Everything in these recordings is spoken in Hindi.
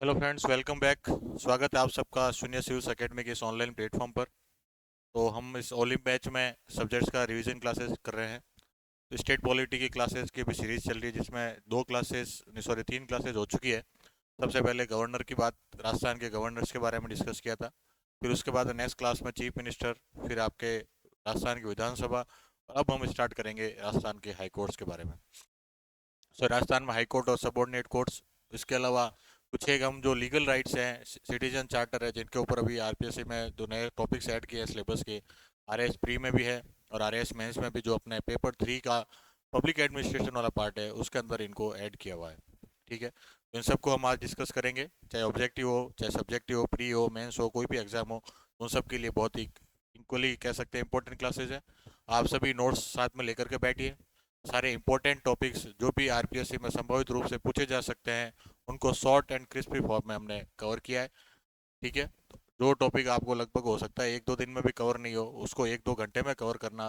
Hello friends, welcome back. स्वागत है आप सबका शून्य सिविल्स एकेडमी के इस ऑनलाइन प्लेटफॉर्म पर। तो हम इस ओलंपिक बैच में सब्जेक्ट्स का रिवीजन क्लासेस कर रहे हैं। तो स्टेट पॉलिटी की क्लासेस की भी सीरीज चल रही है, जिसमें दो क्लासेस सॉरी तीन क्लासेस हो चुकी है। सबसे पहले गवर्नर की बात, राजस्थान के गवर्नर्स के बारे में डिस्कस किया था। फिर उसके बाद नेक्स्ट क्लास में चीफ मिनिस्टर, फिर आपके राजस्थान की विधानसभा। और अब हम स्टार्ट करेंगे राजस्थान के हाई कोर्ट्स के बारे में। सो राजस्थान में हाई कोर्ट और सबऑर्डिनेट कोर्ट्स, इसके अलावा कुछ एक हम जो लीगल राइट्स हैं, सिटीजन चार्टर है, जिनके ऊपर अभी आरपीएससी में दो नए टॉपिक्स ऐड किए हैं सिलेबस के। आरएएस प्री में भी है और आरएएस मेंस में भी, जो अपने पेपर 3 का पब्लिक एडमिनिस्ट्रेशन वाला पार्ट है उसके अंदर इनको ऐड किया हुआ है। ठीक है, तो इन सबको हम आज डिस्कस करेंगे। चाहे ऑब्जेक्टिव हो, चाहे सब्जेक्टिव हो, प्री हो, मेंस हो, कोई भी एग्जाम हो, उन सब के लिए बहुत ही इक्वली कह सकते हैं इंपॉर्टेंट क्लासेज है। आप सभी नोट्स साथ में लेकर के बैठिए। सारे इंपॉर्टेंट टॉपिक्स जो भी आरपीएससी में संभावित रूप से पूछे जा सकते हैं, उनको शॉर्ट एंड क्रिस्पी फॉर्म में हमने कवर किया है। ठीक है, जो टॉपिक आपको लगभग हो सकता है एक दो दिन में भी कवर नहीं हो, उसको एक दो घंटे में कवर करना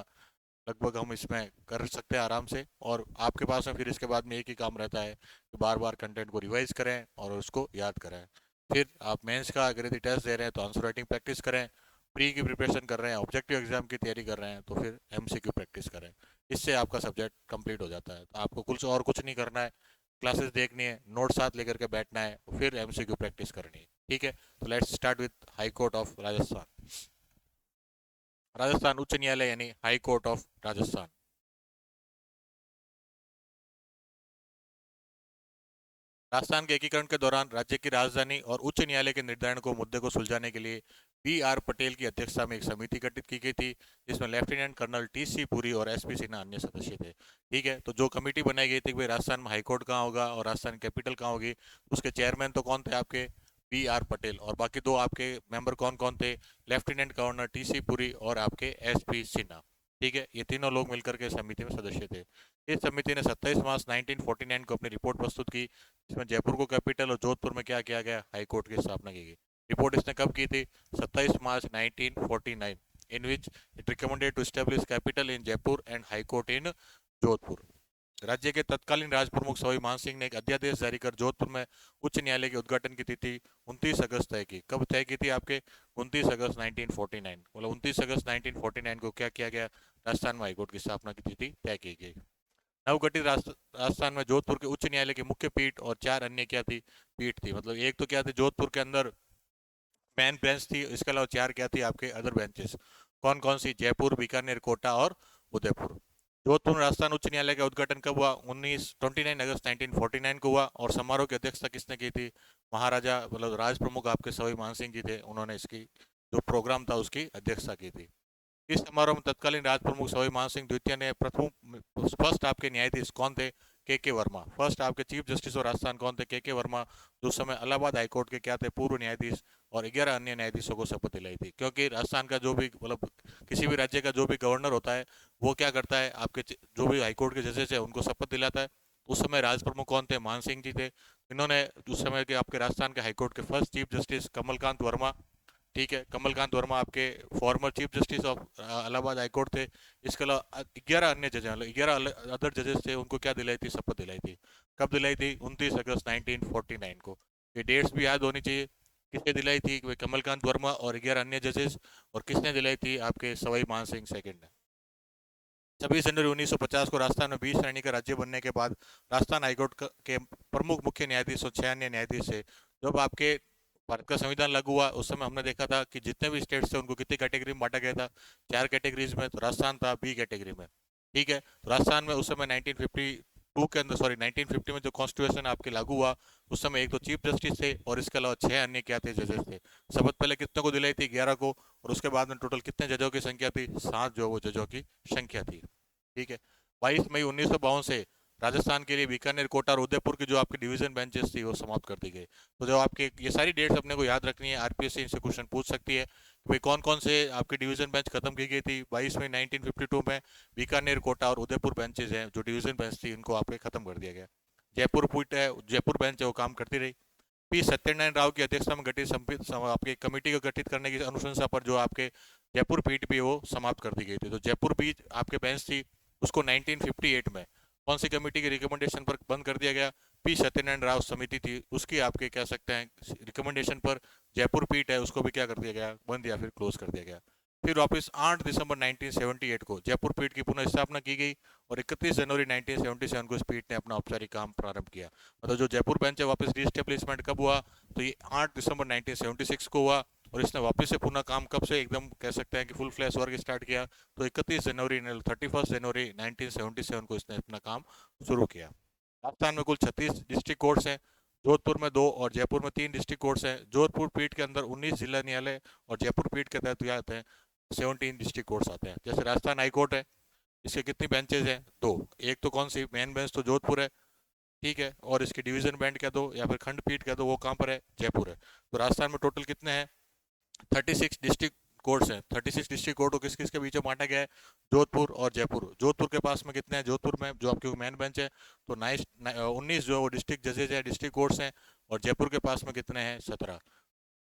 लगभग हम इसमें कर सकते हैं आराम से। और आपके पास में फिर इसके बाद में एक ही काम रहता है कि बार बार कंटेंट को रिवाइज करें और उसको याद करें। फिर आप मेंस का अगर यदि टेस्ट दे रहे हैं तो आंसर राइटिंग प्रैक्टिस करें। प्री की प्रिपरेशन कर रहे हैं, ऑब्जेक्टिव एग्जाम की तैयारी कर रहे हैं, तो फिर एमसीक्यू प्रैक्टिस करें। इससे आपका सब्जेक्ट कंप्लीट हो जाता है। तो आपको कुछ नहीं करना है, क्लासेस देखनी है, नोट साथ लेकर के बैठना है, फिर एमसीक्यू प्रैक्टिस करनी है। ठीक है, तो let's start with high court of Rajasthan. Rajasthan उच्च न्यायालय यानी high court of Rajasthan. Rajasthan के एकीकरण के दौरान राज्य की राजधानी और उच्च न्यायालय के निर्धारण को मुद्दे को सुलझाने के लिए बी आर पटेल की अध्यक्षता में एक समिति गठित की गई थी, जिसमें lieutenant colonel T C Puri और एस पी सिन्हा अन्य सदस्य थे। ठीक है, तो जो कमेटी बनाई गई थी कि भाई राजस्थान में हाईकोर्ट कहाँ होगा और राजस्थान कैपिटल कहाँ होगी, उसके चेयरमैन तो कौन थे आपके, बी आर पटेल, और बाकी दो आपके मेंबर कौन कौन थे, lieutenant governor T C Puri और आपके एस पी सिन्हा। ठीक है, ये तीनों लोग मिलकर के समिति में सदस्य थे। इस समिति ने 27 मार्च 1949 को अपनी रिपोर्ट प्रस्तुत की, इसमें जयपुर को कैपिटल और जोधपुर में क्या किया गया, हाई कोर्ट की स्थापना की गई। रिपोर्ट इसने कब की थी, 27 मार्च 1949, in which it recommended to establish capital in Jaipur and high court in Jodhpur. राज्य के तत्कालीन राज प्रमुख सवाई मान सिंह ने एक अध्यादेश जारी कर जोधपुर में उच्च न्यायालय के उद्घाटन की तिथि 29 अगस्त तय की। कब तय की थी आपके, 29 अगस्त 1949, मतलब 29 अगस्त 1949 को क्या किया गया, राजस्थान में हाईकोर्ट की स्थापना की तिथि तय की गई। नवगठित राजस्थान में जोधपुर के उच्च न्यायालय की मुख्य पीठ और चार अन्य क्या थी, पीठ थी। मतलब एक तो क्या थी, जोधपुर के अंदर मेन बेंच थी, इसके अलावा चार क्या थी आपके अदर बेंचेस। कौन कौन सी, जयपुर, बीकानेर, कोटा और उदयपुर। जोधपुर में राजस्थान उच्च न्यायालय का उद्घाटन कब हुआ, 29 अगस्त 1949 को हुआ। और समारोह की अध्यक्षता किसने की थी, महाराजा मतलब राज प्रमुख आपके सवाई मान सिंह जी थे, उन्होंने इसकी जो प्रोग्राम था उसकी अध्यक्षता की थी। इस समारोह में तत्कालीन राज प्रमुख सवाई मान सिंह द्वितीय ने प्रथम फर्स्ट आपके न्यायाधीश कौन थे, के वर्मा। फर्स्ट आपके चीफ जस्टिस ऑफ राजस्थान कौन थे, के वर्मा, जो समय इलाहाबाद हाईकोर्ट के क्या थे, पूर्व न्यायाधीश। और 11 अन्य न्यायाधीशों को शपथ दिलाई थी, क्योंकि राजस्थान का जो भी मतलब किसी भी राज्य का जो भी गवर्नर होता है, वो क्या करता है, आपके जो भी हाईकोर्ट के जजेस है उनको शपथ दिलाता है। उस समय राज प्रमुख कौन थे, मान सिंह जी थे। इन्होंने उस समय के आपके राजस्थान के हाईकोर्ट के first chief justice Kamalkant Verma, ठीक है, कमलकांत वर्मा आपके former chief justice of Allahabad high court थे। इसके अलावा 11 अन्य जज, मतलब 11 अदर जजेस थे, उनको क्या दिलाई थी, शपथ दिलाई थी। कब दिलाई थी, 29 अगस्त 1949 को। ये डेट्स भी याद होनी चाहिए, किसने दिलाई थी, कमलकांत वर्मा और 11 अन्य जजेस। और किसने दिलाई थी, आपके सवाई मान सिंह सेकंड ने। 26 जनवरी 1950 को राजस्थान में 20 श्रेणी का राज्य बनने के बाद राजस्थान हाईकोर्ट के प्रमुख मुख्य न्यायाधीश और 6 अन्य न्यायाधीश थे। जब आपके भारत का संविधान लागू हुआ, उस समय हमने देखा था कि जितने भी स्टेट्स थे उनको कितनी कैटेगरी में बांटा गया था, चार कैटेगरीज में। तो राजस्थान था बी कैटेगरी में। ठीक है, तो राजस्थान में उस समय 1952 के अंदर, सॉरी 1950 में जो कॉन्स्टिट्यूशन आपके लागू हुआ, उस समय एक तो चीफ जस्टिस थे और इसके अलावा 6 अन्य क्या थे, जजेस थे। शपथ पहले कितने को दिलाई थी, 11 को। और उसके बाद में टोटल कितने जजों की संख्या थी, 7 जो वो जजों की संख्या थी। ठीक है, 22 मई 1952 से राजस्थान के लिए बीकानेर, कोटा और उदयपुर की जो आपकी डिवीजन बेंचेस थी वो समाप्त कर दी गई। तो जो आपके ये सारी डेट्स अपने को याद रखनी है, आरपीएससी इनसे क्वेश्चन पूछ सकती है कि भाई कौन कौन से आपकी डिवीजन बेंच खत्म की गई थी। 22 मई 1952 में बीकानेर, कोटा और उदयपुर बेंचेज हैं, जो डिवीजन बेंच थी, इनको आपके खत्म कर दिया गया। जयपुर पीठ है, जयपुर बेंच है, वो काम करती रही। पी सत्यनारायण राव की अध्यक्षता में गठित आपके कमेटी को गठित करने की अनुशंसा पर जो आपके जयपुर पीठ भी वो समाप्त कर दी गई थी। तो जयपुर पीठ आपके बेंच थी, उसको 1958 में कौन सी कमेटी की रिकमेंडेशन पर बंद कर दिया गया, पी सत्यनारायण राव समिति थी, उसकी आपके कह सकते हैं रिकमेंडेशन पर जयपुर पीठ है उसको भी क्या कर दिया गया, बंद या फिर क्लोज कर दिया गया। फिर वापस 8 दिसंबर 1978 को जयपुर पीठ की पुनः स्थापना की गई और 31 जनवरी 1977 को इस पीठ ने अपना औपचारिक काम प्रारंभ किया। मतलब जो जयपुर बेंच है वापस रीस्टेब्लिशमेंट कब हुआ, तो ये 8 दिसंबर 1976 को हुआ और इसने वापस से पुनः काम कब से एकदम कह सकते हैं कि फुल फ्लैश वर्क स्टार्ट किया, तो 31 जनवरी 1977 को इसने अपना काम शुरू किया। राजस्थान में कुल 36 डिस्ट्रिक्ट कोर्ट्स हैं, जोधपुर में 2 और जयपुर में 3 डिस्ट्रिक्ट कोर्ट्स हैं। जोधपुर पीठ के अंदर 19 जिला न्यायालय और जयपुर पीठ के तहत आते हैं 17 डिस्ट्रिक्ट कोर्ट्स आते हैं। जैसे राजस्थान हाई कोर्ट है, इसके कितनी बेंचेज हैं, 2। एक तो कौन सी मेन बेंच तो जोधपुर है, ठीक है, और इसकी डिवीजन बेंच कह दो या फिर खंडपीठ कह दो, वो कहाँ पर है, जयपुर है। तो राजस्थान में टोटल कितने हैं, 36 डिस्ट्रिक्ट कोर्ट्स हैं। 36 डिस्ट्रिक्ट कोर्ट को किस किस के बीच में बांटा गया है, जोधपुर और जयपुर। जोधपुर के पास में कितने हैं, जोधपुर में जो आपकी मेन बेंच है तो 19 जो डिस्ट्रिक्ट जजेज हैं, डिस्ट्रिक्ट कोर्ट्स हैं, और जयपुर के पास में कितने हैं, 17।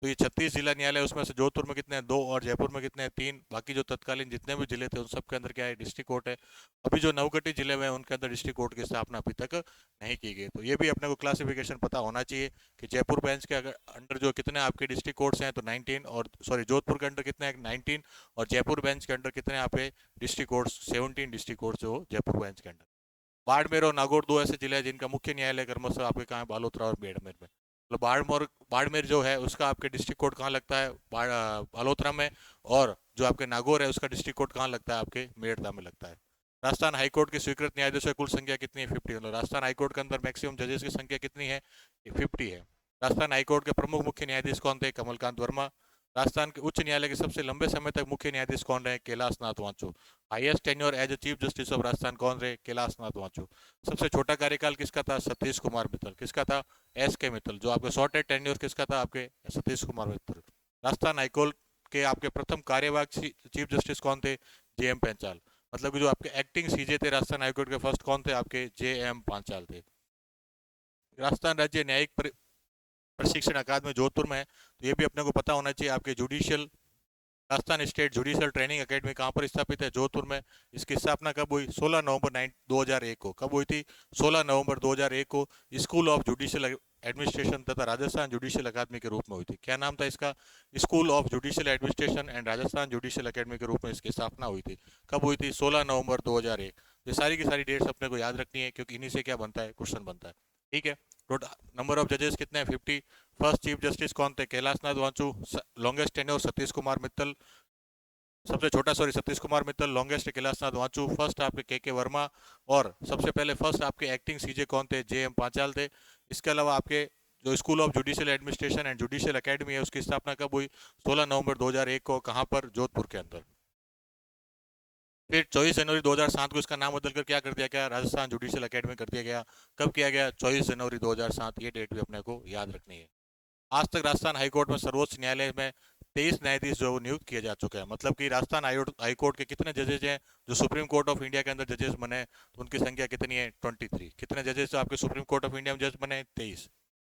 तो ये 36 जिला न्यायालय, उसमें से जोधपुर में कितने हैं, 2, और जयपुर में कितने हैं, 3। बाकी जो तत्कालीन जितने भी जिले थे उन सब के अंदर क्या है, डिस्ट्रिक्ट कोर्ट है। अभी जो नवगठित जिले में उनके अंदर डिस्ट्रिक्ट कोर्ट की स्थापना अभी तक नहीं की गई। तो ये भी अपने को क्लासिफिकेशन पता होना चाहिए कि जयपुर बेंच के अगर अंडर जो कितने आपके डिस्ट्रिक्ट कोर्ट्स हैं तो 19, और सॉरी जोधपुर के अंडर कितने हैं, 19, और जयपुर बेंच के अंडर कितने आपके डिस्ट्रिक्ट कोर्ट्स, 17 डिस्ट्रिक्ट कोर्ट्स जो जयपुर बेंच के अंडर। बाड़मेर और नागौर 2 ऐसे जिले हैं जिनका मुख्य न्यायालय क्रमशः आपके कहाँ है, बालोतरा और बाड़मेर में। मतलब बाड़मेर जो है उसका आपके डिस्ट्रिक्ट कोर्ट कहाँ लगता है, बालोतरा में, और जो आपके नागौर है उसका डिस्ट्रिक्ट कोर्ट कहाँ लगता है, आपके मेड़ता में लगता है। राजस्थान हाईकोर्ट की स्वीकृत न्यायाधीशों की कुल संख्या कितनी है, 50। मतलब राजस्थान हाईकोर्ट के अंदर मैक्सिमम जजेस की संख्या कितनी है, 50 है। राजस्थान हाईकोर्ट के प्रमुख मुख्य न्यायाधीश कौन थे, कमलकांत वर्मा। राजस्थान के उच्च न्यायालय के सबसे लंबे समय तक मुख्य न्यायाधीश कौन रहे, Kailash Nath Wanchoo. Highest tenure as a chief justice of Rajasthan कौन रहे, कैलाश नाथ वांचू। सबसे छोटा कार्यकाल किसका था, सतीश कुमार मित्तल। किसका था, एस के मित्तल। जो आपके शॉर्टेड टेन्योर किसका था, आपके सतीश कुमार मित्तल। राजस्थान हाईकोर्ट के आपके प्रथम कार्यवाहक चीफ जस्टिस कौन थे, जे एम पांचाल। मतलब कि जो आपके एक्टिंग सीजे थे राजस्थान हाईकोर्ट के फर्स्ट कौन थे, आपके जे एम पांचाल थे। राजस्थान राज्य न्यायिक प्रशिक्षण अकादमी जोधपुर में है, तो ये भी अपने को पता होना चाहिए। आपके judicial Rajasthan state judicial training academy कहाँ पर स्थापित है, जोधपुर में। इसकी स्थापना कब हुई, 16 नवंबर 2001 को। कब हुई थी, 16 नवंबर 2001 को। स्कूल ऑफ जुडिशियल एडमिनिस्ट्रेशन तथा राजस्थान जुडिशियल अकादमी के रूप में हुई थी। क्या नाम था इसका, school of judicial administration and Rajasthan judicial academy के रूप में इसकी स्थापना हुई थी। कब हुई थी, 16 नवंबर 2001। ये सारी की सारी डेट्स अपने को याद रखनी है क्योंकि इन्हीं से क्या बनता है, क्वेश्चन बनता है, ठीक है। नंबर ऑफ जजेस कितने हैं, 50। फर्स्ट चीफ जस्टिस कौन थे, कैलाश नाथ वांचू। Longest tenure Satish Kumar Mittal. सबसे छोटा सतीश कुमार मित्तल। लॉन्गेस्ट कैलाशनाथ वांचू। फर्स्ट आपके के वर्मा। और सबसे पहले फर्स्ट आपके एक्टिंग सीजे कौन थे, जे एम पांचाल थे। इसके अलावा आपके जो school of judicial administration and judicial academy है उसकी स्थापना कब हुई, 16 नवंबर 2001 को। कहां पर, जोधपुर के अंदर। फिर 24 जनवरी 2007 को इसका नाम बदलकर क्या कर दिया गया, राजस्थान जुडिशियल एकेडमी कर दिया गया। कब किया गया, 24 जनवरी 2007। ये डेट भी अपने को याद रखनी है। आज तक राजस्थान हाईकोर्ट में सर्वोच्च न्यायालय में 23 न्यायाधीश जो नियुक्त किए जा चुके हैं। मतलब कि राजस्थान हाईकोर्ट के कितने जजेज हैं जो सुप्रीम कोर्ट ऑफ इंडिया के अंदर जजेस बने, तो उनकी संख्या कितनी है, 23। कितने जजेस जो आपके सुप्रीम कोर्ट ऑफ इंडिया में जज बने, 23।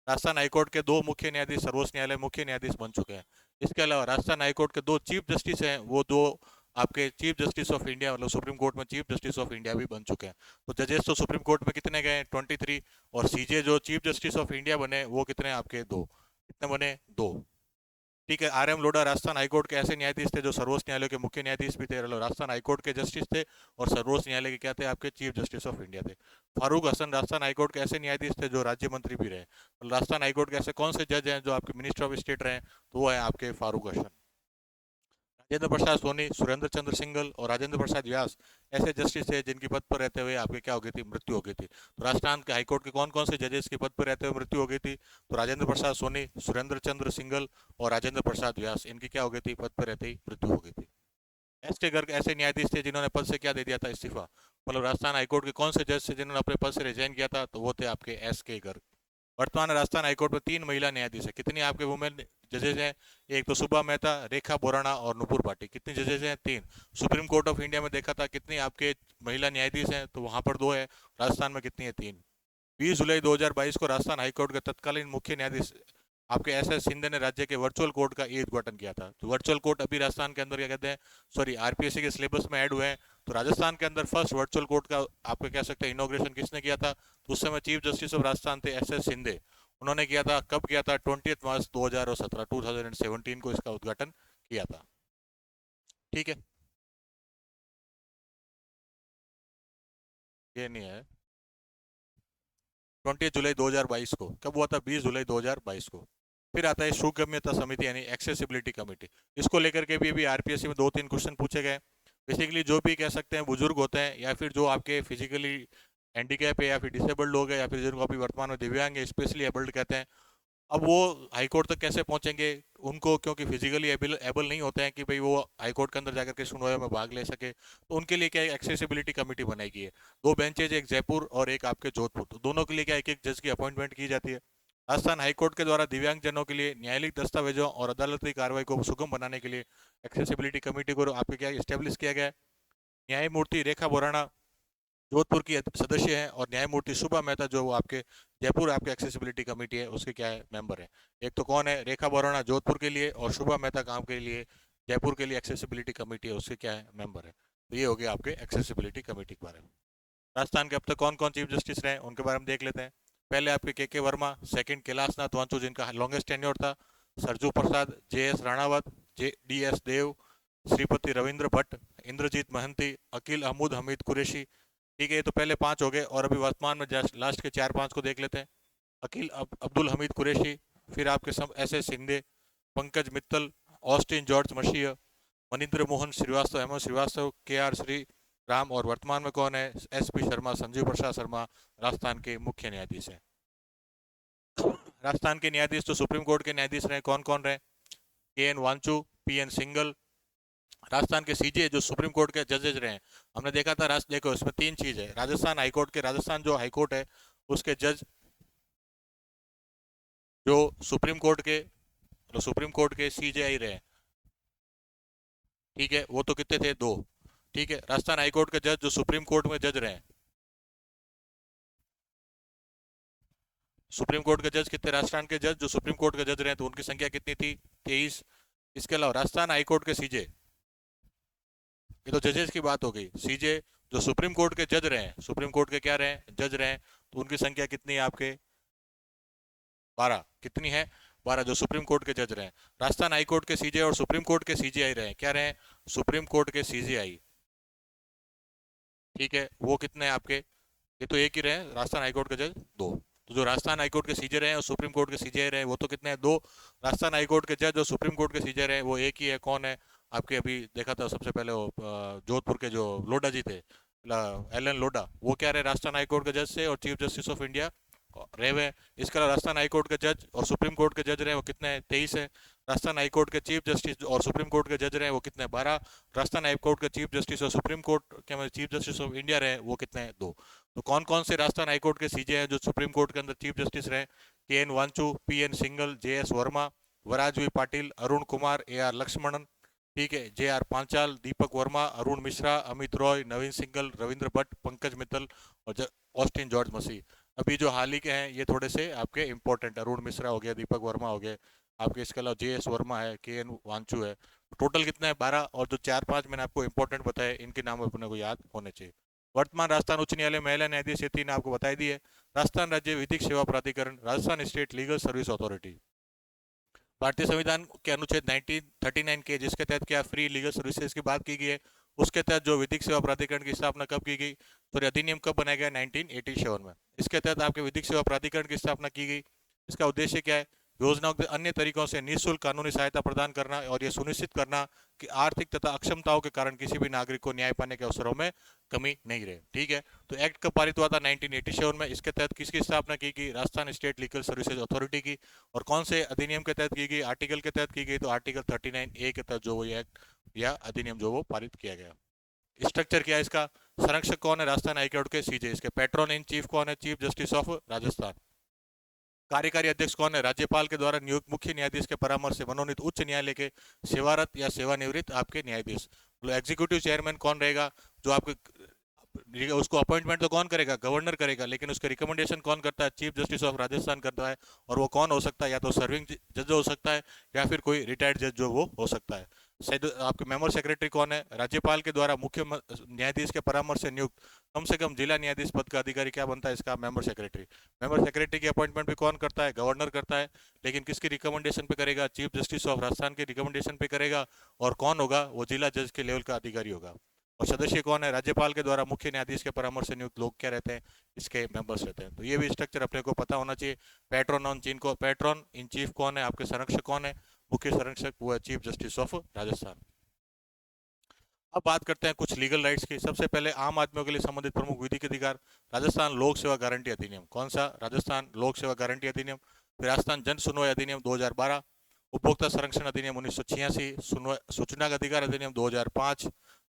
राजस्थान हाईकोर्ट के 2 मुख्य न्यायाधीश सर्वोच्च न्यायालय मुख्य न्यायाधीश बन चुके हैं। इसके अलावा राजस्थान हाईकोर्ट के 2 चीफ जस्टिस हैं, वो 2 आपके चीफ जस्टिस ऑफ इंडिया, मतलब सुप्रीम कोर्ट में चीफ जस्टिस ऑफ इंडिया भी बन चुके हैं। तो जजेस तो सुप्रीम कोर्ट में कितने गए, 23। और सीजे जो चीफ जस्टिस ऑफ इंडिया बने वो कितने, आपके 2। कितने बने, 2, ठीक है। R M Lodha Rajasthan high court के ऐसे न्यायाधीश थे जो सर्वोच्च न्यायालय के मुख्य न्यायाधीश भी थे। राजस्थान हाईकोर्ट के जस्टिस थे और सर्वोच्च न्यायालय के क्या थे, आपके चीफ जस्टिस ऑफ इंडिया थे। फारूक हसन राजस्थान हाईकोर्ट के ऐसे न्यायाधीश थे जो राज्य मंत्री भी रहे। राजस्थान हाईकोर्ट के ऐसे कौन से जज हैं जो आपके मिनिस्टर ऑफ स्टेट रहे, तो वो है आपके फारूक हसन। राजेंद्र प्रसाद सोनी, सुरेंद्र चंद्र सिंघल और राजेंद्र प्रसाद व्यास ऐसे जस्टिस थे जिनकी पद पर रहते हुए आपके क्या हो गई थी, मृत्यु हो गई थी। तो राजस्थान के हाईकोर्ट के कौन कौन से जजेस की पद पर रहते हुए मृत्यु हो गई थी, तो राजेंद्र प्रसाद सोनी, सुरेंद्र चंद्र सिंघल और राजेंद्र प्रसाद व्यास, इनकी क्या हो गई थी, पद पर रहते ही मृत्यु हो गई थी। एस के गर्ग ऐसे न्यायाधीश थे जिन्होंने पद से क्या दे दिया था, इस्तीफा। मतलब राजस्थान हाईकोर्ट के कौन से जज थे जिन्होंने अपने पद से रिजाइन किया था, तो वो थे आपके एस के गर्ग। वर्तमान राजस्थान हाईकोर्ट में 3 महिला न्यायाधीश है। कितनी आपके वुमेन जजेज हैं, एक तो सुबा मेहता, रेखा बोराना और नुपुर भाटी। कितनी जजेज हैं, 3। सुप्रीम कोर्ट ऑफ इंडिया में देखा था कितनी आपके महिला न्यायाधीश हैं, तो वहां पर 2 है। राजस्थान में कितनी है, 3। 20 जुलाई 2022 को राजस्थान हाईकोर्ट के तत्कालीन मुख्य न्यायाधीश आपके एस एस शिंदे ने राज्य के वर्चुअल कोर्ट का ई उद्घाटन किया था। तो वर्चुअल कोर्ट अभी राजस्थान के अंदर क्या कहते हैं, सॉरी आरपीएससी के सिलेबस में ऐड हुए हैं। तो राजस्थान के अंदर फर्स्ट वर्चुअल कोर्ट का आप कह सकते हैं इनॉग्रेशन किसने किया था, तो उस समय चीफ जस्टिस ऑफ राजस्थान थे एस एस शिंदे। उन्होंने किया था, कब किया था, 20 मार्च 2017 को इसका उद्घाटन किया था। ठीक है, ये नहीं है, 20 जुलाई 2022 को। कब हुआ था, 20 जुलाई 2022 को। फिर आता है सुगम्यता समिति यानी एक्सेसिबिलिटी कमेटी। इसको लेकर के भी अभी आरपीएससी में 2-3 क्वेश्चन पूछे गए। बेसिकली जो भी कह सकते हैं बुजुर्ग होते हैं या फिर जो आपके फिजिकली हैंडीकैप है या फिर डिसेबल्ड लोग हैं या फिर जिनको अभी वर्तमान में दिव्यांग है, स्पेशली एबल्ड कहते हैं, अब वो हाईकोर्ट तक कैसे पहुंचेंगे, उनको क्योंकि फिजिकली एबल नहीं होते हैं कि भाई वो हाईकोर्ट के अंदर जाकर के सुनवाई में भाग ले सके, तो उनके लिए क्या एक्सेसिबिलिटी कमेटी बनाई गई है। 2 बेंचेज, एक जयपुर और एक आपके जोधपुर, तो दोनों के लिए क्या एक एक जज की अपॉइंटमेंट की जाती है। राजस्थान हाईकोर्ट के द्वारा दिव्यांग जनों के लिए न्यायालयिक दस्तावेजों और अदालती कार्रवाई को सुगम बनाने के लिए एक्सेसिबिलिटी कमेटी को आपके क्या स्टेब्लिश किया गया है। न्यायमूर्ति रेखा बोराणा जोधपुर की सदस्य हैं और न्यायमूर्ति सुभा मेहता जो वो आपके जयपुर आपके एक्सेसिबिलिटी कमेटी है उसके क्या है मेंबर है। एक तो कौन है, रेखा बोराणा जोधपुर के लिए, और शुभा मेहता काम के लिए जयपुर के लिए एक्सेसिबिलिटी कमेटी है उसके क्या है मेंबर है। तो ये हो गया आपके एक्सेसिबिलिटी कमेटी के बारे में। राजस्थान के अब तक कौन कौन चीफ जस्टिस रहे उनके बारे में देख लेते हैं। पहले आपके के वर्मा, सेकंड कैलाशनाथ वांचू जिनका लॉन्गेस्ट टेन्योर था, सरजू प्रसाद, जे एस राणावत, जे डी एस देव, श्रीपति रविंद्र भट्ट, इंद्रजीत महंती, अकील अहमद हमीद कुरैशी। ठीक है, ये तो पहले 5 हो गए और अभी वर्तमान में लास्ट के 4-5 को देख लेते हैं। अकील अब्दुल हमीद कुरैशी, फिर आपके सब S S Shinde, Pankaj Mittal, Austin George Masih, Manindra Mohan Shrivastava, Hemant Shrivastava, K R Shri Ram, और वर्तमान में कौन है, एस पी शर्मा, संजीव प्रसाद शर्मा राजस्थान के मुख्य न्यायाधीश हैं। राजस्थान के न्यायाधीश जो सुप्रीम कोर्ट के न्यायाधीश रहे कौन कौन रहे, K N Wanchoo, P N Shinghal. Rajasthan के सीजे जो सुप्रीम कोर्ट के जजेज रहे हैं, हमने देखा था देखो इसमें 3 चीज है। राजस्थान हाईकोर्ट के, राजस्थान जो हाईकोर्ट है उसके जज जो सुप्रीम कोर्ट के सीजेआई रहे, ठीक है, वो तो कितने थे, 2। ठीक है, राजस्थान हाईकोर्ट के जज जो सुप्रीम कोर्ट में जज रहे, सुप्रीम कोर्ट के जज कितने, राजस्थान के जज जो सुप्रीम कोर्ट के जज रहे तो उनकी संख्या कितनी थी, 23। इसके अलावा राजस्थान हाईकोर्ट के सीजे, ये तो जजेस की बात हो गई, सीजे जो सुप्रीम कोर्ट के जज रहे हैं, सुप्रीम कोर्ट के क्या रहे, जज रहे, तो उनकी संख्या कितनी है आपके, 12। कितनी है, 12 जो सुप्रीम कोर्ट के जज रहे हैं। राजस्थान हाई कोर्ट के सीजे और सुप्रीम कोर्ट के सीजेआई रहे, क्या रहे, सुप्रीम कोर्ट के सीजेआई। ठीक है, वो कितने हैं आपके, ये तो एक ही रहे, राजस्थान हाई कोर्ट के जज 2। तो जो राजस्थान हाई कोर्ट के सीजे रहे और सुप्रीम कोर्ट के सीजेआई रहे वो तो कितने हैं, 2। राजस्थान हाई कोर्ट के जज और सुप्रीम कोर्ट के सीजे रहे वो एक ही है, कौन है आपके, अभी देखा था सबसे पहले वो जोधपुर के जो लोडा जी थे, एल एन लोडा, वो क्या रहे राजस्थान हाई कोर्ट के जज से और चीफ जस्टिस ऑफ इंडिया रहे हुए। इसके अलावा राजस्थान हाई कोर्ट के जज और सुप्रीम कोर्ट के जज रहे वो कितने हैं, 23 है। राजस्थान हाई कोर्ट के चीफ जस्टिस और सुप्रीम कोर्ट के जज रहे वो कितने हैं, 12। राजस्थान हाई कोर्ट के चीफ जस्टिस और सुप्रीम कोर्ट के चीफ जस्टिस ऑफ इंडिया रहे वो कितने हैं, 2। तो कौन कौन से राजस्थान हाई कोर्ट के सीजे हैं जो सुप्रीम कोर्ट के अंदर चीफ जस्टिस रहे, K N Wanchoo, P N Singhal, J S Verma, वराजवी पाटिल, अरुण कुमार, ए आर लक्ष्मणन, ठीक है, जे आर पांचाल, दीपक वर्मा, अरुण मिश्रा, अमित रॉय, नवीन सिंगल, रविंद्र भट्ट, पंकज मित्तल और ऑस्टिन जॉर्ज मसीह। अभी जो हाल ही के हैं ये थोड़े से आपके इंपॉर्टेंट, अरुण मिश्रा हो गया, दीपक वर्मा हो गए आपके, इसके अलावा जे एस वर्मा है, के एन वांचू है। टोटल कितना है, 12। और जो 4-5 मैंने आपको इंपॉर्टेंट बताए इनके नाम अपने को याद होने चाहिए। वर्तमान राजस्थान उच्च न्यायालय महिला न्यायाधीश ये 3 आपको बताई दी है। राजस्थान राज्य विधिक सेवा प्राधिकरण, Rajasthan state legal service authority, भारतीय संविधान के अनुच्छेद 1939 के जिसके तहत क्या फ्री लीगल सर्विसेज की बात की गई है, उसके तहत जो विधिक सेवा प्राधिकरण की स्थापना कब की गई, सॉरी अधिनियम कब बनाया गया, 1987 में। इसके तहत आपके विधिक सेवा प्राधिकरण की स्थापना की गई। इसका उद्देश्य क्या है, योजनाओं के अन्य तरीकों से निःशुल्क कानूनी सहायता प्रदान करना और यह सुनिश्चित करना कि आर्थिक तथा अक्षमताओं के कारण किसी भी नागरिक को न्याय पाने के अवसरों में कमी नहीं रहे। ठीक है, तो एक्ट कब पारित हुआ था, 1987 में। इसके तहत किसकी स्थापना की गई, Rajasthan state legal services authority की। और कौन से अधिनियम के तहत की गई, आर्टिकल के तहत की गई, तो आर्टिकल 39A के तहत जो वो एक्ट या अधिनियम जो वो पारित किया गया। स्ट्रक्चर क्या है इसका, संरक्षक कौन है, राजस्थान हाईकोर्ट के सीजे। इसके पैट्रन इन चीफ कौन है, चीफ जस्टिस ऑफ राजस्थान। कार्यकारी अध्यक्ष कौन है, राज्यपाल के द्वारा नियुक्त मुख्य न्यायाधीश के परामर्श से मनोनीत उच्च न्यायालय के सेवारत या सेवानिवृत्त आपके न्यायाधीश। एग्जीक्यूटिव चेयरमैन कौन रहेगा, जो आपके उसको अपॉइंटमेंट तो कौन करेगा, गवर्नर करेगा, लेकिन उसके रिकमेंडेशन कौन करता है, चीफ जस्टिस ऑफ राजस्थान करता है। और वो कौन हो सकता है, या तो सर्विंग जज हो सकता है या फिर कोई रिटायर्ड जज जो वो हो सकता है। आपके मेंबर सेक्रेटरी कौन है? राज्यपाल के द्वारा मुख्य न्यायाधीश के परामर्श से नियुक्त कम से कम जिला न्यायाधीश पद का अधिकारी क्या बनता है? इसका मेंबर सेक्रेटरी। मेंबर सेक्रेटरी की अपॉइंटमेंट भी कौन करता है? गवर्नर करता है। लेकिन किसकी रिकमेंडेशन पे करेगा? चीफ जस्टिस ऑफ राजस्थान के रिकमेंडेशन पे करेगा। और कौन होगा? वो जिला जज के लेवल का अधिकारी होगा। और सदस्य कौन है? राज्यपाल के द्वारा मुख्य न्यायाधीश के परामर्श से नियुक्त लोग क्या रहते हैं? इसके मेंबर्स रहते हैं। तो ये भी स्ट्रक्चर अपने को पता होना चाहिए। पैट्रन इन चीफ कौन है? आपके संरक्षक कौन है? मुख्य संरक्षक वो है चीफ जस्टिस ऑफ राजस्थान। अब बात करते हैं कुछ लीगल राइट्स की। सबसे पहले आम आदमियों के लिए संबंधित प्रमुख विधिक अधिकार। राजस्थान लोक सेवा गारंटी अधिनियम। कौन सा? राजस्थान लोक सेवा गारंटी अधिनियम। फिर राजस्थान जन सुनवाई अधिनियम 2012। उपभोक्ता संरक्षण अधिनियम 1986। सूचना का अधिकार अधिनियम 2005।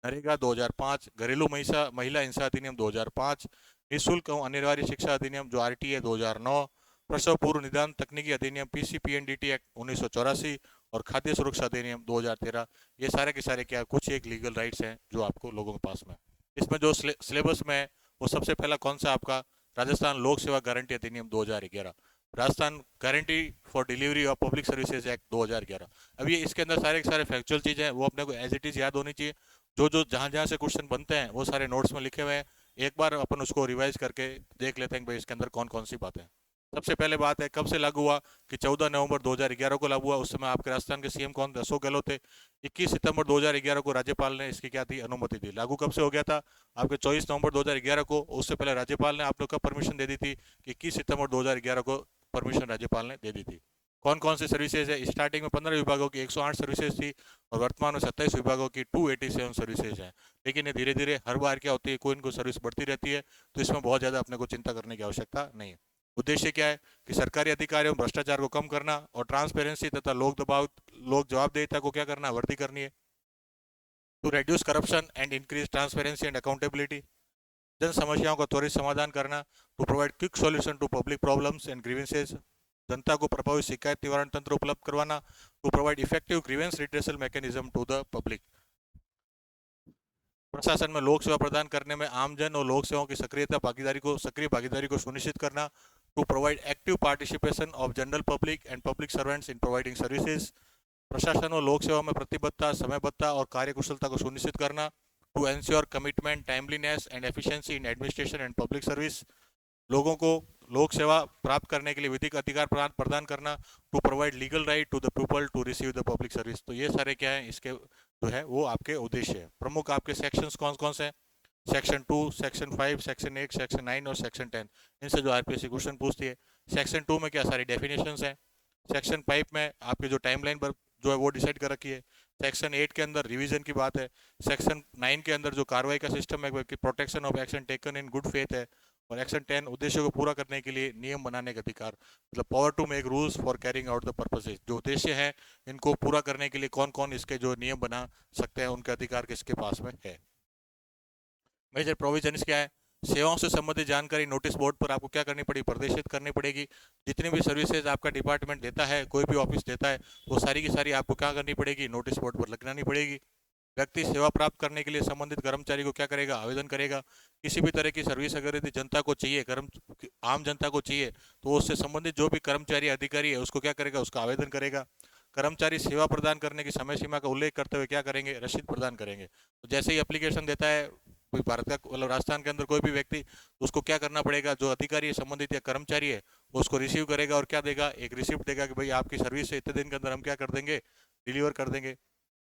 नरेगा 2005। घरेलू महिला हिंसा अधिनियम 2005। निःशुल्क एवं अनिवार्य शिक्षा अधिनियम जो आरटीए 2009। प्रसव पूर्व निदान तकनीकी अधिनियम पीसीपीएनडीटी एक्ट 1984। और खाद्य सुरक्षा अधिनियम 2013। ये सारे के सारे क्या कुछ एक लीगल राइट्स हैं जो आपको लोगों के पास में। इसमें जो सिलेबस में है वो सबसे पहला कौन सा आपका? राजस्थान लोक सेवा गारंटी अधिनियम 2011। Rajasthan guarantee for delivery of public services act 2011। अब ये इसके अंदर सारे के सारे फैक्चुअल चीज़ें हैं वो अपने को एज इट इज़ याद होनी चाहिए। जो जो जहाँ जहाँ से क्वेश्चन बनते हैं वो सारे नोट्स में लिखे हुए हैं। एक बार अपन उसको रिवाइज करके देख लेते हैं कि भाई इसके अंदर कौन कौन सी बातें हैं। सबसे पहले बात है कब से लागू हुआ? कि 14 नवंबर 2011 को लागू हुआ। उस समय आपके राजस्थान के सीएम कौन थे? अशोक गहलोत थे। 21 सितंबर 2011 को राज्यपाल ने इसकी क्या थी? अनुमति दी। लागू कब से हो गया था? आपके 24 नवंबर 2011 को। उससे पहले राज्यपाल ने आप लोग कब परमिशन दे दी थी? कि 21 सितंबर 2011 को परमिशन राज्यपाल ने दे दी थी। कौन कौन सी सर्विसेज है? स्टार्टिंग में 15 विभागों की 108 सर्विसेज थी और वर्तमान में 27 विभागों की 287 सर्विसेज हैं। लेकिन ये धीरे धीरे हर बार क्या होती है, कोई इनको सर्विस बढ़ती रहती है। तो इसमें बहुत ज़्यादा अपने को चिंता करने की आवश्यकता नहीं है। उद्देश्य क्या है? कि सरकारी अधिकारियों भ्रष्टाचार को कम करना और ट्रांसपेरेंसी तथा लोक जवाबदेहिता को क्या करना? वृद्धि करनी है। To reduce corruption and increase transparency and accountability. जन समस्याओं का त्वरित समाधान करना। To provide quick solution to public problems and grievances. जनता को प्रभावी शिकायत निवारण तंत्र उपलब्ध करवाना। To provide effective grievance redressal mechanism to the public. प्रशासन में लोक सेवा प्रदान करने में आमजन और लोक सेवाओं की सक्रिय भागीदारी को सुनिश्चित करना। To provide active participation of general public and public servants in providing services. प्रशासन और लोक सेवा में प्रतिबद्धता, समयबद्धता और कार्यकुशलता को सुनिश्चित करना। To ensure commitment, timeliness and efficiency in administration and public service. लोगों को लोक सेवा प्राप्त करने के लिए विधिक अधिकार प्रदान करना। To provide legal right to the people to receive the public service. तो ये सारे क्या है इसके जो है वो आपके उद्देश्य है। प्रमुख आपके सेक्शंस कौन कौन से हैं? सेक्शन 2, सेक्शन 5, सेक्शन 8, सेक्शन 9 और सेक्शन 10। इनसे जो आरपीएससी क्वेश्चन पूछती है। सेक्शन 2 में क्या सारी डेफिनेशंस हैं। सेक्शन 5 में आपके जो टाइमलाइन पर जो है वो डिसाइड कर रखी है। सेक्शन 8 के अंदर रिवीजन की बात है। सेक्शन 9 के अंदर जो कार्रवाई का सिस्टम है कि protection of action taken in good faith है। और एक्शन 10 उद्देश्य को पूरा करने के लिए नियम बनाने का अधिकार, मतलब power to make rules for carrying out the purposes. जो उद्देश्य है इनको पूरा करने के लिए कौन कौन इसके जो नियम बना सकते हैं, उनके अधिकार किसके पास में है। मेजर प्रोविजन क्या है? सेवाओं से संबंधित जानकारी नोटिस बोर्ड पर आपको क्या करनी पड़ेगी? प्रदर्शित करनी पड़ेगी। जितनी भी सर्विसेज आपका डिपार्टमेंट देता है, कोई भी ऑफिस देता है, वो सारी की सारी आपको क्या करनी पड़ेगी? नोटिस बोर्ड पर लगानी पड़ेगी। व्यक्ति सेवा प्राप्त करने के लिए संबंधित कर्मचारी को क्या करेगा? आवेदन करेगा। किसी भी तरह की सर्विस अगर यदि जनता को चाहिए, आम जनता को चाहिए, तो उससे संबंधित जो भी कर्मचारी अधिकारी है उसको क्या करेगा? उसका आवेदन करेगा। कर्मचारी सेवा प्रदान करने की समय सीमा का उल्लेख करते हुए क्या करेंगे? रसीद प्रदान करेंगे। तो जैसे ही एप्लीकेशन देता है कोई भारत का मतलब राजस्थान के अंदर कोई भी व्यक्ति, उसको क्या करना पड़ेगा? जो अधिकारी संबंधित या कर्मचारी है वो उसको रिसीव करेगा और क्या देगा? एक रिसिप्ट देगा कि भाई आपकी सर्विस है, इतने दिन के अंदर हम क्या कर देंगे? डिलीवर कर देंगे।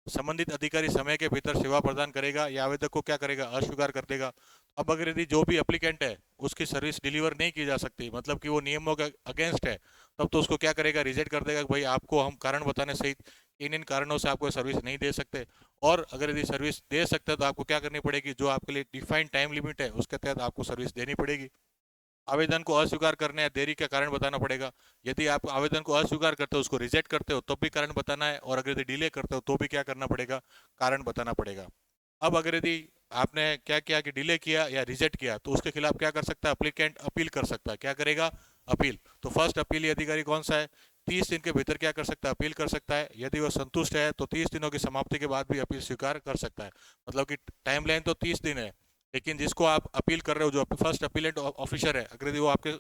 संबंधित अधिकारी समय के भीतर सेवा प्रदान करेगा या आवेदक को क्या करेगा? अस्वीकार कर देगा। अब अगर यदि जो भी एप्लीकेंट है उसकी सर्विस डिलीवर नहीं की जा सकती, मतलब कि वो नियमों के अगेंस्ट है, तब तो उसको क्या करेगा? रिजेक्ट कर देगा कि भाई आपको हम कारण बताने सहित इन इन कारणों से आपको सर्विस नहीं दे सकते। और अगर यदि सर्विस दे सकते तो आपको क्या करनी पड़ेगी? जो आपके लिए डिफाइंड टाइम लिमिट है उसके तहत आपको सर्विस देनी पड़ेगी। आवेदन को अस्वीकार करने या देरी का कारण बताना पड़ेगा। यदि आप आवेदन को अस्वीकार करते हो, उसको रिजेक्ट करते हो, तब भी कारण बताना है। और अगर यदि डिले करते हो तो भी क्या करना पड़ेगा? कारण बताना पड़ेगा। अब अगर यदि आपने क्या किया कि डिले किया या रिजेक्ट किया, तो उसके खिलाफ क्या कर सकता है? अप्लीकेंट अपील कर सकता है। क्या करेगा? अपील। तो फर्स्ट अपील अधिकारी कौन सा है? 30 दिन के भीतर क्या कर सकता है? अपील कर सकता है। यदि वो संतुष्ट है तो 30 दिनों की समाप्ति के बाद भी अपील स्वीकार कर सकता है। मतलब कि टाइमलाइन तो 30 दिन है, लेकिन जिसको आप अपील कर रहे हो, जो फर्स्ट अपीलेंट ऑफिसर है, अगर यदि वो आपके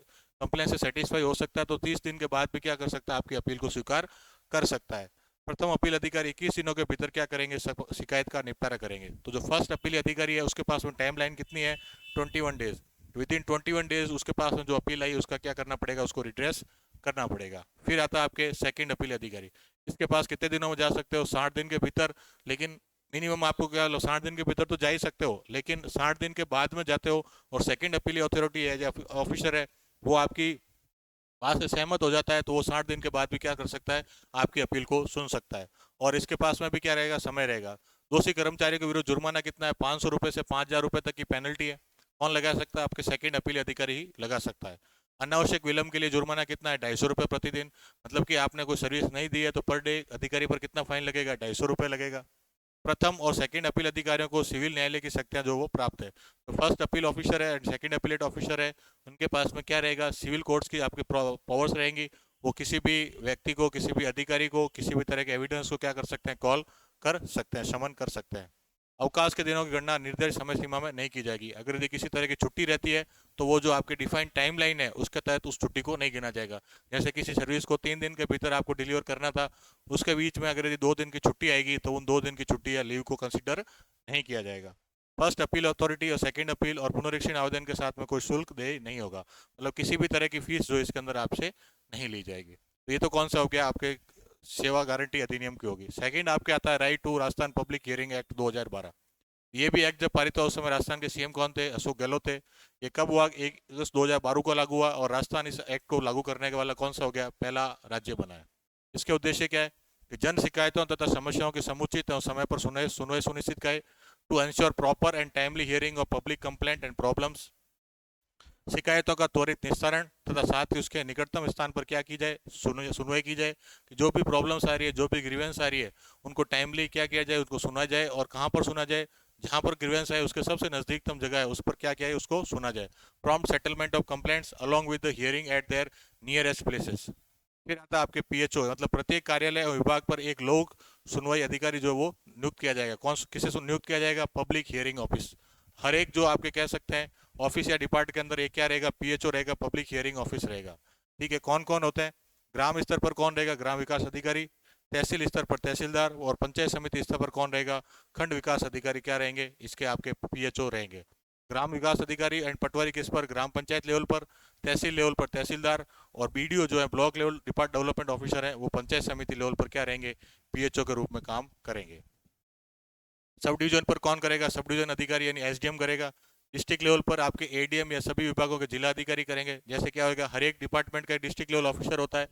कंप्लेन से सेटिस्फाई हो सकता है तो 30 दिन के बाद भी क्या कर सकता है? आपकी अपील को स्वीकार कर सकता है। प्रथम अपील अधिकारी 21 दिनों के भीतर क्या करेंगे, शिकायत का निपटारा करेंगे। तो जो फर्स्ट अपील अधिकारी है उसके पास में टाइम लाइन कितनी है, 21 डेज। विद इन 21 डेज उसके पास में जो अपील आई उसका क्या करना पड़ेगा, उसको रिड्रेस करना पड़ेगा। फिर आता है आपके सेकंड अपील अधिकारी, इसके पास कितने दिनों में जा सकते हो, 60 दिन के भीतर। लेकिन मिनिमम आपको क्या 60 दिन के भीतर तो जा ही सकते हो, लेकिन 60 दिन के बाद में जाते हो और सेकंड अपील अथॉरिटी है या ऑफिसर है वो आपकी बात से सहमत हो जाता है, तो वो 60 दिन के बाद भी क्या कर सकता है, आपकी अपील को सुन सकता है। और इसके पास में भी क्या रहेगा, समय रहेगा। दोषी कर्मचारी के विरुद्ध जुर्माना कितना है, 500 रुपये से 5,000 रुपये तक की पेनल्टी है। कौन लगा सकता है, आपके सेकंड अपील अधिकारी ही लगा सकता है। अनावश्यक विलंब के लिए जुर्माना कितना है, 250 रुपये प्रतिदिन। मतलब कि आपने कोई सर्विस नहीं दी है तो पर डे अधिकारी पर कितना फाइन लगेगा, 250 रुपये लगेगा। प्रथम और सेकंड अपील अधिकारियों को सिविल न्यायालय की शक्तियां जो वो प्राप्त है। तो फर्स्ट अपील ऑफिसर है एंड सेकंड अपीलेट ऑफिसर है, उनके पास में क्या रहेगा, सिविल कोर्ट्स की आपकी पावर्स रहेंगी। वो किसी भी व्यक्ति को, किसी भी अधिकारी को, किसी भी तरह के एविडेंस को क्या कर सकते हैं, कॉल कर सकते हैं, समन कर सकते हैं। अवकाश के दिनों की गणना निर्धारित समय सीमा में नहीं की जाएगी। अगर यदि किसी तरह की छुट्टी रहती है तो वो जो आपकी डिफाइंड टाइम लाइन है उसके तहत उस छुट्टी को नहीं गिना जाएगा। जैसे किसी सर्विस को 3 दिन के भीतर आपको डिलीवर करना था, उसके बीच में अगर यदि 2 दिन की छुट्टी आएगी तो उन 2 दिन की छुट्टी या लीव को कंसिडर नहीं किया जाएगा। फर्स्ट अपील अथॉरिटी और सेकंड अपील और पुनरीक्षण आवेदन के साथ में कोई शुल्क दे नहीं होगा, मतलब किसी भी तरह की फीस जो इसके अंदर आपसे नहीं ली जाएगी। तो ये तो कौन सा हो गया, आपके सेवा गारंटी अधिनियम की होगी। सेकंड आपके आता है right to Rajasthan public hearing act 2012। ये भी एक्ट जब पारित हुआ उस समय राजस्थान के सीएम कौन थे, अशोक गहलोत थे। ये कब हुआ, 1 अगस्त 2012 को लागू हुआ, और राजस्थान इस एक्ट को लागू करने के वाला कौन सा हो गया, पहला राज्य बना है। इसके उद्देश्य क्या है कि जन शिकायतों तथा समस्याओं की समुचित और समय पर सुनवाई सुनिश्चित करे, to ensure proper and timely hearing of public complaint and problems. शिकायतों का त्वरित निस्तारण तथा साथ ही उसके निकटतम स्थान पर क्या की जाए, सुनवाई की जाए कि जो भी प्रॉब्लम्स आ रही है, जो भी ग्रीवेंस आ रही है, उनको टाइमली क्या किया जाए, उसको सुना जाए। और कहाँ पर सुना जाए, जहाँ पर ग्रीवेंस है उसके सबसे नज़दीकतम जगह है उस पर क्या किया है, उसको सुना जाए। Prompt settlement of complaints along with the hearing eight there nearest places. फिर आता है आपके पीएचओ, मतलब प्रत्येक कार्यालय और विभाग पर एक लोक सुनवाई अधिकारी जो वो नियुक्त किया जाएगा। कौन किसे नियुक्त किया जाएगा, पब्लिक हियरिंग ऑफिस। हर एक जो आपके कह सकते हैं ऑफिस या डिपार्ट के अंदर एक क्या रहेगा, पीएचओ रहेगा, पब्लिक हियरिंग ऑफिस रहेगा। ठीक है, कौन कौन होते हैं, ग्राम स्तर पर कौन रहेगा, ग्राम विकास अधिकारी। तहसील स्तर पर तहसीलदार, और पंचायत समिति स्तर पर कौन रहेगा, खंड विकास अधिकारी क्या रहेंगे, इसके आपके पीएचओ रहेंगे। ग्राम विकास अधिकारी एंड पटवारी किस पर, ग्राम पंचायत लेवल पर। तहसील लेवल पर तहसीलदार, और बीडीओ जो है block level depart development officer है, वो पंचायत समिति लेवल पर क्या रहेंगे, पीएचओ के रूप में काम करेंगे। सब डिवीजन पर कौन करेगा, सब डिवीजन अधिकारी यानी एसडीएम करेगा। डिस्ट्रिक्ट लेवल पर आपके एडीएम या सभी विभागों के जिला अधिकारी करेंगे। जैसे क्या होगा, हर एक डिपार्टमेंट का डिस्ट्रिक्ट लेवल ऑफिसर होता है,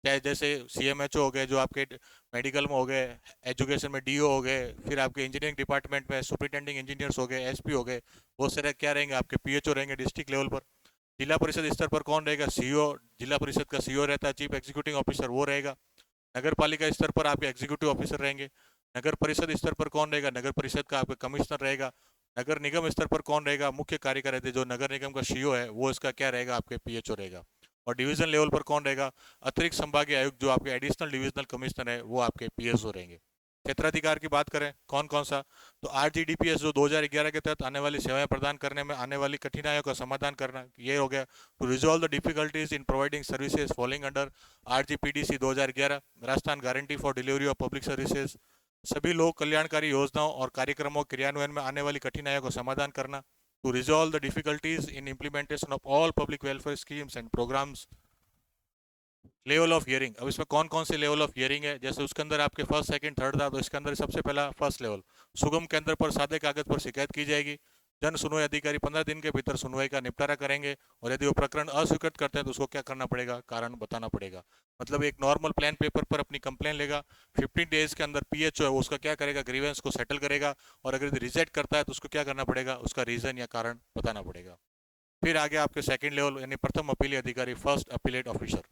चाहे जैसे सीएमएचओ हो गए जो आपके मेडिकल में हो गए, एजुकेशन में डीओ हो गए, फिर आपके इंजीनियरिंग डिपार्टमेंट में सुपरिटेंडिंग इंजीनियर्स हो गए, एसपी हो गए। वो सारे क्या रहेंगे, आपके पीएचओ रहेंगे डिस्ट्रिक्ट लेवल पर। जिला परिषद स्तर पर कौन रहेगा, सीईओ। जिला परिषद का सीईओ रहता है, चीफ एग्जीक्यूटिव ऑफिसर वो रहेगा। नगर पालिका स्तर पर आपके एग्जीक्यूटिव ऑफिसर रहेंगे। नगर परिषद स्तर पर कौन रहेगा, नगर परिषद का आपका कमिश्नर रहेगा। नगर निगम स्तर पर कौन रहेगा, मुख्य कार्यकारी अधिकारी जो नगर निगम का सीईओ है वो इसका क्या रहेगा, आपके पीएचओ रहेगा। और डिवीजन लेवल पर कौन रहेगा, अतिरिक्त संभागीय आयुक्त जो आपके एडिशनल डिविजनल कमिश्नर है वो आपके पीएसओ रहेंगे। क्षेत्राधिकार की बात करें कौन कौन सा, तो आरजीडीपीएस जो 2011 के तहत आने वाली सेवाएं प्रदान करने में आने वाली कठिनाइयों का समाधान करना, ये हो गया। To resolve the difficulties in providing services following under RGPDC 2011, Rajasthan guarantee for delivery of public services. सभी लोक कल्याणकारी योजनाओं और कार्यक्रमों के क्रियान्वयन में आने वाली कठिनाइयों का समाधान करना। To resolve the difficulties in implementation of all public welfare schemes and programmes. Level of hearing, अब इसमें कौन कौन से लेवल ऑफ हियरिंग है, जैसे उसके अंदर आपके फर्स्ट सेकंड थर्ड था, तो इसके अंदर सबसे पहला फर्स्ट लेवल, सुगम केंद्र पर सादे कागज पर शिकायत की जाएगी। जन सुनवाई अधिकारी 15 दिन के भीतर सुनवाई का निपटारा करेंगे, और यदि वो प्रकरण अस्वीकृत करते हैं तो उसको क्या करना पड़ेगा, कारण बताना पड़ेगा। मतलब एक नॉर्मल प्लान पेपर पर अपनी कंप्लेन लेगा, 15 डेज के अंदर पीएचओ है उसका क्या करेगा, ग्रीवेंस को सेटल करेगा। और अगर रिजेक्ट करता है तो उसको क्या करना पड़ेगा, उसका रीजन या कारण बताना पड़ेगा। फिर आगे आपके सेकंड लेवल यानी प्रथम अपीली अधिकारी, फर्स्ट अपीलेट ऑफिसर।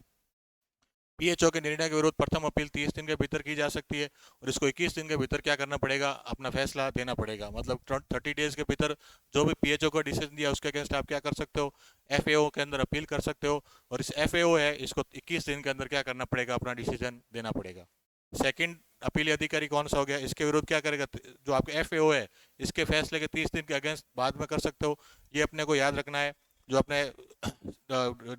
पीएचओ के निर्णय के विरुद्ध प्रथम अपील 30 दिन के भीतर की जा सकती है, और इसको 21 दिन के भीतर क्या करना पड़ेगा, अपना फैसला देना पड़ेगा। मतलब 30 डेज के भीतर जो भी पीएचओ को डिसीजन दिया उसके अगेंस्ट आप क्या कर सकते हो, एफएओ के अंदर अपील कर सकते हो। और इस एफएओ है इसको 21 दिन के अंदर क्या करना पड़ेगा, अपना डिसीजन देना पड़ेगा। सेकंड अपील अधिकारी कौन सा हो गया, इसके विरुद्ध क्या करेगा, जो आपके एफएओ है इसके फैसले के 30 दिन के अगेंस्ट बाद में कर सकते हो, ये अपने को याद रखना है। जो अपने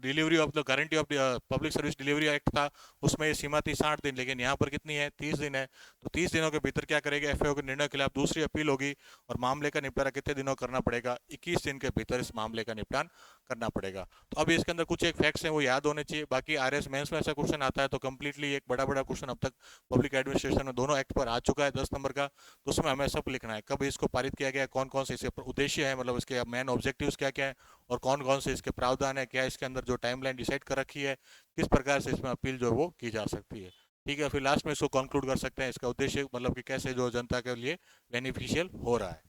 delivery of the guarantee of public service delivery act था, उसमें ये सीमा थी 60 दिन, लेकिन यहाँ पर कितनी है, 30 दिन है। तो 30 दिनों के भीतर क्या करेगा, एफएओ के निर्णय के खिलाफ दूसरी अपील होगी और मामले का निपटारा कितने दिनों करना पड़ेगा, 21 दिन के भीतर इस मामले का निपटान करना पड़ेगा। तो अब इसके अंदर कुछ एक फैक्ट्स हैं वो याद होने चाहिए। बाकी आरएस मेंस में ऐसा क्वेश्चन आता है तो कंप्लीटली एक बड़ा बड़ा क्वेश्चन अब तक पब्लिक एडमिनिस्ट्रेशन में दोनों एक्ट पर आ चुका है 10 नंबर का, तो उसमें हमें सब लिखना है कब इसको पारित किया गया, कौन कौन से इसके उद्देश्य है, मतलब इसके मेन ऑब्जेक्टिव्स क्या क्या है, और कौन कौन से इसके प्रावधान है, क्या इसके अंदर जो टाइमलाइन डिसाइड कर रखी है, किस प्रकार से इसमें अपील जो है वो की जा सकती है। ठीक है, फिर लास्ट में इसको कंक्लूड कर सकते हैं, इसका उद्देश्य मतलब कि कैसे जो जनता के लिए बेनिफिशियल हो रहा है।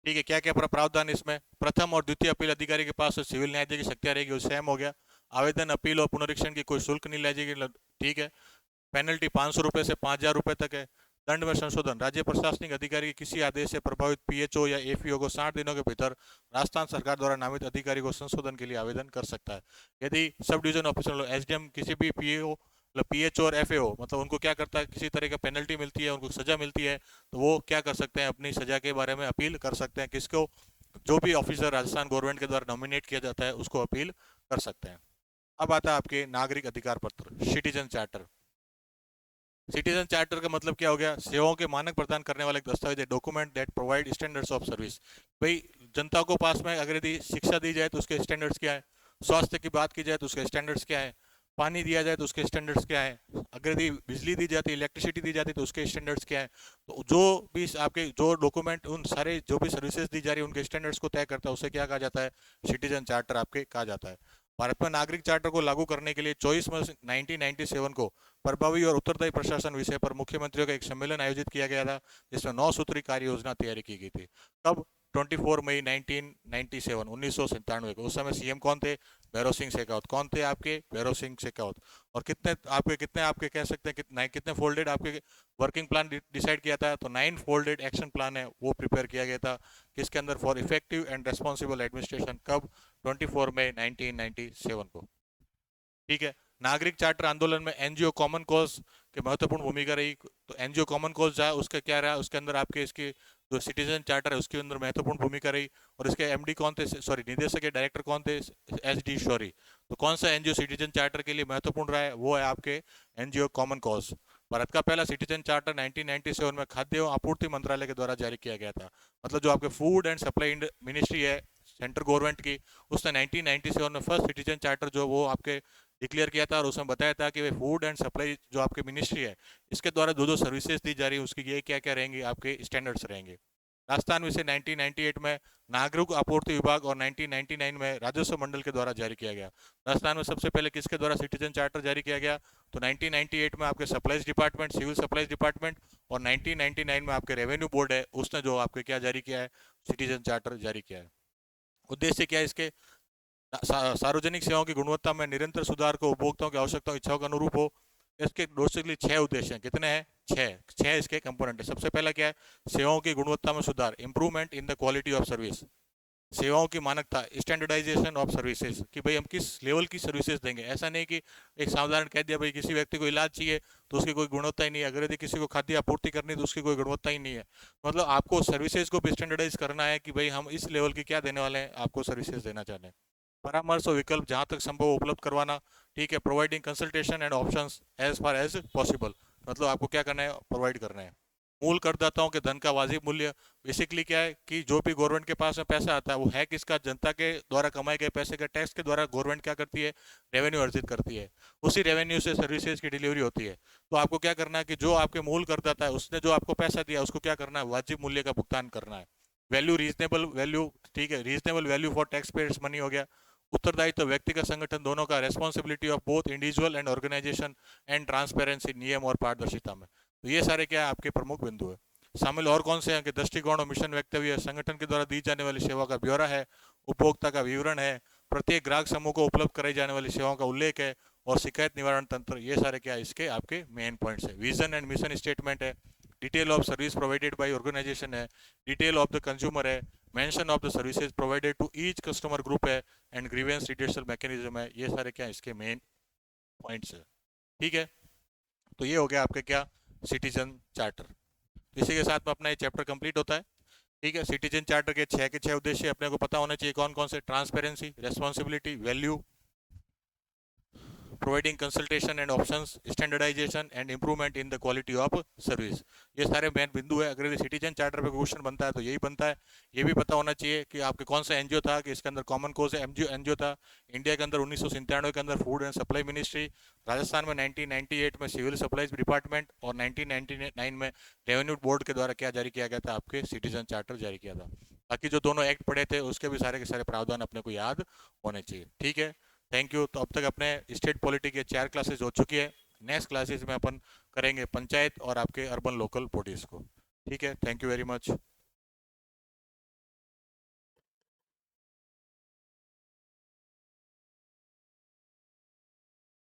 ठीक है, क्या क्या प्रावधान इसमें, प्रथम और द्वितीय अपील अधिकारी के पास सिविल न्यायाधीश की शक्तियां रहेगी, वो सेम हो गया। आवेदन, अपील और पुनरीक्षण की कोई शुल्क नहीं ली जाएगी। ठीक है, पेनल्टी 500 रुपये से 5000 रुपये तक है। दंड में संशोधन, राज्य प्रशासनिक अधिकारी के किसी आदेश से प्रभावित पीएचओ या एफईओ को 60 दिनों के भीतर राजस्थान सरकार द्वारा नामित अधिकारी को संशोधन के लिए आवेदन कर सकता है। यदि सब डिवीजन ऑफिसर एसडीएम किसी भी पीएओ मतलब पीएचओ और एफएओ मतलब उनको क्या करता है, किसी तरह का पेनल्टी मिलती है, उनको सजा मिलती है, तो वो क्या कर सकते हैं, अपनी सजा के बारे में अपील कर सकते हैं। किसको, जो भी ऑफिसर राजस्थान गवर्नमेंट के द्वारा नॉमिनेट किया जाता है उसको अपील कर सकते हैं। अब आता है आपके नागरिक अधिकार पत्र, सिटीजन चार्टर। सिटीजन चार्टर का मतलब क्या हो गया, सेवाओं के मानक प्रदान करने वाले एक दस्तावेज है, document that provide standards of service. भाई जनता को पास में अगर यदि शिक्षा दी जाए तो उसके स्टैंडर्ड्स क्या है, स्वास्थ्य की बात की जाए तो उसके स्टैंडर्ड्स क्या है, पानी दिया जाए तो उसके स्टैंडर्ड्स क्या है, अगर यदि बिजली दी जाती है, इलेक्ट्रिसिटी दी जाती है तो उसके स्टैंडर्ड्स क्या है। तो जो भी आपके जो डॉक्यूमेंट उन सारे जो भी सर्विसेज दी जा रही है उनके स्टैंडर्ड्स को तय करता है, उसे क्या कहा जाता है, सिटीजन चार्टर आपके कहा जाता है। भारत में नागरिक चार्टर को लागू करने के लिए 24 मार्च 1997 को प्रभावी और उत्तरदायी प्रशासन विषय पर मुख्यमंत्रियों का एक सम्मेलन आयोजित किया गया था, जिसमें 9 सूत्री कार्य योजना तैयारी की गई थी। कब, 24 मई 1997, 1997 को। उस समय सीएम कौन थे, भैरव सिंह शेखावत। कौन थे आपके, भैरव सिंह शेखावत। और कितने आपके कह सकते हैं कितने फोल्डेड आपके वर्किंग प्लान डिसाइड किया था, तो 9 फोल्डेड एक्शन प्लान है वो प्रिपेयर किया गया था। किसके अंदर, for effective and responsible administration. कब, 24 मई 1997 को। ठीक है, नागरिक चार्टर आंदोलन में एनजीओ कॉमन कॉज की महत्वपूर्ण भूमिका रही। तो एनजीओ कॉमन कॉज जो है उसका क्या रहा, उसके अंदर आपके इसकी जो सिटीजन चार्टर है उसके अंदर महत्वपूर्ण भूमिका रही। और इसके एमडी कौन थे, सॉरी निदेशक के डायरेक्टर कौन थे, एस डी शौरी। तो कौन सा एनजीओ सिटीजन चार्टर के लिए महत्वपूर्ण रहा है, वो है आपके एनजीओ कॉमन कॉज। भारत का पहला सिटीजन चार्टर 1997 में खाद्य एवं आपूर्ति मंत्रालय के द्वारा जारी किया गया था। मतलब जो आपके फूड एंड सप्लाई मिनिस्ट्री है सेंट्रल गवर्नमेंट की, उसने 1997 में फर्स्ट सिटीजन चार्टर जो वो आपके डिक्लेयर किया था, और उसमें बताया था कि वे फूड एंड सप्लाई जो आपकी मिनिस्ट्री है इसके द्वारा जो जो सर्विसेज दी जा रही है उसकी ये क्या क्या रहेंगे, आपके स्टैंडर्ड्स रहेंगे। राजस्थान में इसे 1998 में नागरिक आपूर्ति विभाग और 1999 में राजस्व मंडल के द्वारा जारी किया गया। राजस्थान में सबसे पहले किसके द्वारा सिटीजन चार्टर जारी किया गया, तो 1998 में आपके supplies department, civil supplies department, और 1999 में आपके रेवेन्यू बोर्ड है उसने जो आपके क्या जारी किया है, सिटीजन चार्टर जारी किया है। उद्देश्य क्या है इसके, सार्वजनिक सेवाओं की गुणवत्ता में निरंतर सुधार को उपभोक्ताओं की आवश्यकताओं इच्छाओं के अनुरूप हो। इसके बेसिकली 6 उद्देश्य हैं। कितने हैं, छह छह इसके कंपोनेंट है। सबसे पहला क्या है, सेवाओं की गुणवत्ता में सुधार, improvement in the quality of service. सेवाओं की मानकता, स्टैंडर्डाइजेशन ऑफ सर्विसेज, कि भाई हम किस लेवल की सर्विसेज देंगे। ऐसा नहीं कि एक साधारण कह दिया भाई किसी व्यक्ति को इलाज चाहिए तो उसकी कोई गुणवत्ता ही नहीं है, अगर यदि किसी को खाद्य आपूर्ति करनी है तो उसकी कोई गुणवत्ता ही नहीं है। मतलब आपको सर्विसेज को भी स्टैंडर्डाइज करना है कि भाई हम इस लेवल की क्या देने वाले हैं, आपको सर्विसेज देना चाहते हैं। परामर्श और विकल्प जहां तक संभव हो उपलब्ध करवाना। ठीक है, providing consultation and options as far as possible. मतलब आपको क्या करना है, प्रोवाइड करना है। मूल करदाताओं के धन का वाजिब मूल्य, बेसिकली क्या है कि जो भी गवर्नमेंट के पास में पैसा आता है वो है किसका, जनता के द्वारा कमाए गए पैसे का, टैक्स के द्वारा गवर्नमेंट क्या करती है, रेवेन्यू अर्जित करती है। उसी रेवेन्यू से सर्विसेज की डिलीवरी होती है। तो आपको क्या करना है कि जो आपके मूल करदाता है उसने जो आपको पैसा दिया उसको क्या करना है, वाजिब मूल्य का भुगतान करना है। Value, reasonable value. ठीक है, reasonable value for tax payers money हो गया। उत्तरदायित्व, तो व्यक्तिगत संगठन दोनों का, responsibility of both individual and organisation, and transparency, नियम और पारदर्शिता में। तो ये सारे क्या है आपके प्रमुख बिंदु है। शामिल और कौन से हैं कि दृष्टिकोण और मिशन वक्तव्य, संगठन के द्वारा दी जाने वाली सेवा का ब्यौरा है, उपभोक्ता का विवरण है, प्रत्येक ग्राहक समूह को उपलब्ध कराई जाने वाली सेवाओं का उल्लेख है, और शिकायत निवारण तंत्र। ये सारे क्या इसके आपके मेन पॉइंट्स है। विजन एंड मिशन स्टेटमेंट है, detail of service provided by organisation है, डिटेल ऑफ द कंज्यूमर है, mention of the services provided to each customer group है, एंड ग्रीवेंस रिड्यूसल मैकेनिज्म है। ये सारे क्या इसके मेन पॉइंट्स है। ठीक है, तो ये हो गया आपके क्या, सिटीजन चार्टर। इसी के साथ में अपना ये चैप्टर कंप्लीट होता है। ठीक है। सिटीजन चार्टर के 6 उद्देश्य अपने को पता होने चाहिए कौन कौन से: transparency, responsibility, value, providing consultation and options, standardisation and improvement in the quality of service. ये सारे मेन बिंदु है। अगर सिटीजन चार्टर पे क्वेश्चन बनता है तो यही बनता है। ये भी पता होना चाहिए कि आपके कौन सा एनजीओ था, कि इसके अंदर कॉमन कोज एनजीओ था। इंडिया के अंदर 1997 के अंदर food and supply ministry, Rajasthan में 1998 में सिविल सप्लाईज डिपार्टमेंट और 1999 में रेवेन्यू बोर्ड के द्वारा क्या जारी किया गया था, आपके सिटीजन चार्टर जारी किया था। बाकी जो दोनों एक्ट पढ़े थे उसके भी सारे के सारे प्रावधान अपने को याद होने चाहिए। ठीक है, थैंक यू। तो अब तक अपने स्टेट पॉलिटी के 4 क्लासेस हो चुकी है। नेक्स्ट क्लासेस में अपन करेंगे पंचायत और आपके अर्बन लोकल बॉडीज को। ठीक है, थैंक यू वेरी मच।